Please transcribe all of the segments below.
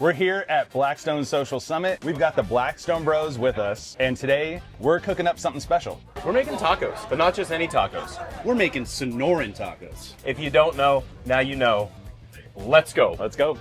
We're here at Blackstone Social Summit. We've got the Blackstone Bros with us, and today we're cooking up something special. We're making tacos, but not just any tacos. We're making Sonoran tacos. If you don't know, now you know. Let's go. Let's go.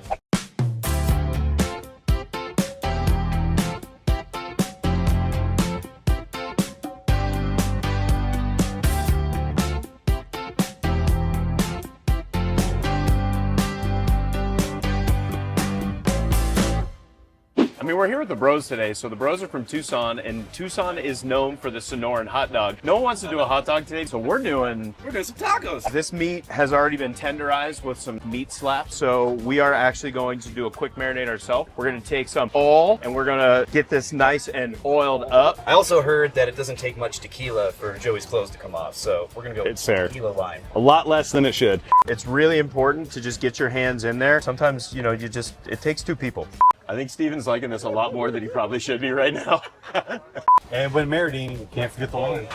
I mean, we're here with the Bros today. So the Bros are from Tucson, and Tucson is known for the Sonoran hot dog. No one wants to do a hot dog today, so we're doing some tacos. This meat has already been tenderized with some meat slaps. So we are actually going to do a quick marinade ourselves. We're going to take some oil, and we're going to get this nice and oiled up. I also heard that it doesn't take much tequila for Joey's clothes to come off, so we're gonna go It's fair. tequila lime. A lot less than it should. It's really important to just get your hands in there. Sometimes, you know, it takes two people. I think Steven's liking this a lot more than he probably should be right now. And when marinating, you can't forget the lime.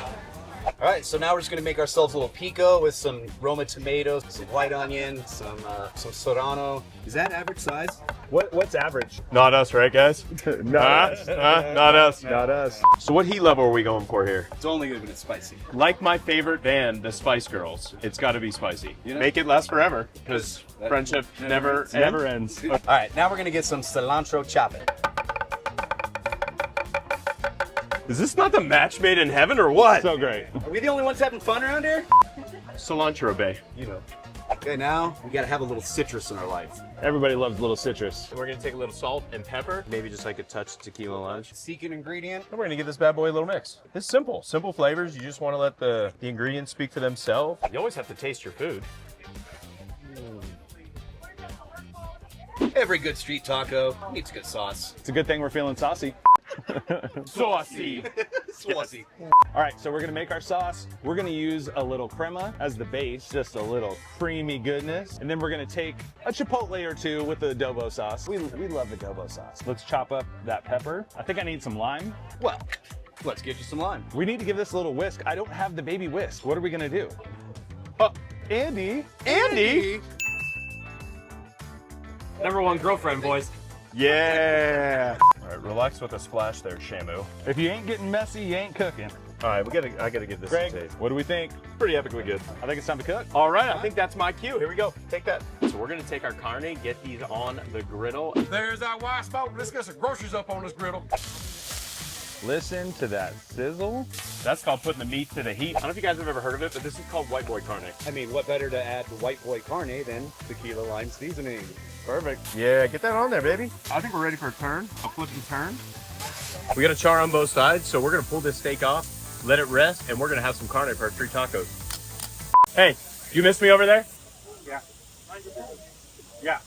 All right, so now we're just gonna make ourselves a little pico with some Roma tomatoes, some white onion, some serrano. Is that average size? What's average? Not us, right, guys? Not us. Not us. Not us. So what heat level are we going for here? It's only good when it's spicy. Like my favorite band, the Spice Girls, it's got to be spicy. You know? Make it last forever, because friendship never ends. All right, now we're gonna get some cilantro chopping. Is this not the match made in heaven or what? So great. Are we the only ones having fun around here? Cilantro Bay. You know. Okay, now we gotta have a little citrus in our life. Everybody loves a little citrus. We're gonna take a little salt and pepper, maybe just like a touch of tequila lunch. Secret ingredient. And we're gonna give this bad boy a little mix. It's simple flavors. You just want to let the ingredients speak for themselves. You always have to taste your food. Every good street taco needs good sauce. It's a good thing we're feeling saucy. Saucy. Saucy. All right, so we're gonna make our sauce. We're gonna use a little crema as the base, just a little creamy goodness. And then we're gonna take a chipotle or two with the adobo sauce. We love adobo sauce. Let's chop up that pepper. I think I need some lime. Well, let's get you some lime. We need to give this a little whisk. I don't have the baby whisk. What are we gonna do? Andy. Number one girlfriend, boys. Yeah. All right, relax with a splash there, Shamu. If you ain't getting messy, you ain't cooking. All right, I gotta give this Greg, a taste. what do we think? Pretty epically good. I think it's time to cook. All right, I think that's my cue. Here we go. Take that. So we're gonna take our carne, get these on the griddle. There's our wide spot. Let's get some groceries up on this griddle. Listen to that sizzle. That's called putting the meat to the heat. I don't know if you guys have ever heard of it, but this is called white boy carne. I mean, what better to add to white boy carne than tequila lime seasoning? Perfect. Yeah, get that on there, baby. I think we're ready for a turn, a flip and turn. We got a char on both sides, so we're gonna pull this steak off, let it rest, and we're gonna have some carne for our street tacos. Hey, you missed me over there? Yeah.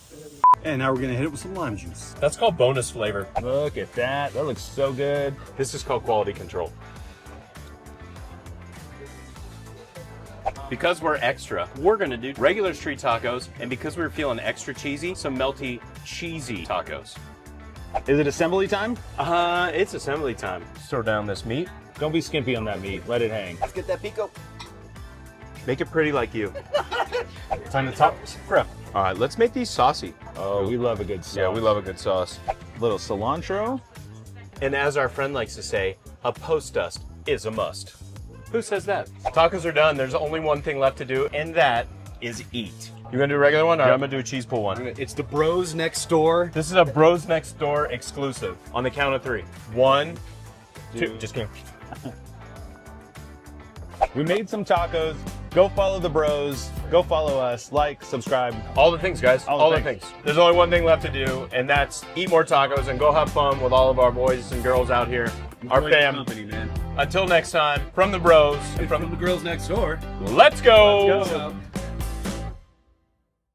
And now we're gonna hit it with some lime juice. That's called bonus flavor. Look at that. That looks so good. This is called quality control. Because we're extra, we're gonna do regular street tacos, and because we're feeling extra cheesy, some melty, cheesy tacos. Is it assembly time? It's assembly time. Throw down this meat. Don't be skimpy on that meat. Let it hang. Let's get that pico. Make it pretty like you. Time to top some crema. All right, let's make these saucy. Oh, we love a good sauce. Yeah, we love a good sauce. Little cilantro. And as our friend likes to say, a post dust is a must. Who says that? Tacos are done. There's only one thing left to do, and that is eat. You gonna do a regular one? Or I'm gonna do a cheese pull one. It's the Bros next door. This is a Bros Next Door exclusive. On the count of 3. 1, 2. Just kidding. We made some tacos. Go follow the bros. Go follow us. Like, subscribe. All the things, guys. All the the things. things. There's only one thing left to do, and that's eat more tacos and go have fun with all of our boys and girls out here. Our fam. Company, man. Until next time, from the Bros and From the girls next door. let's go. Let's go. So,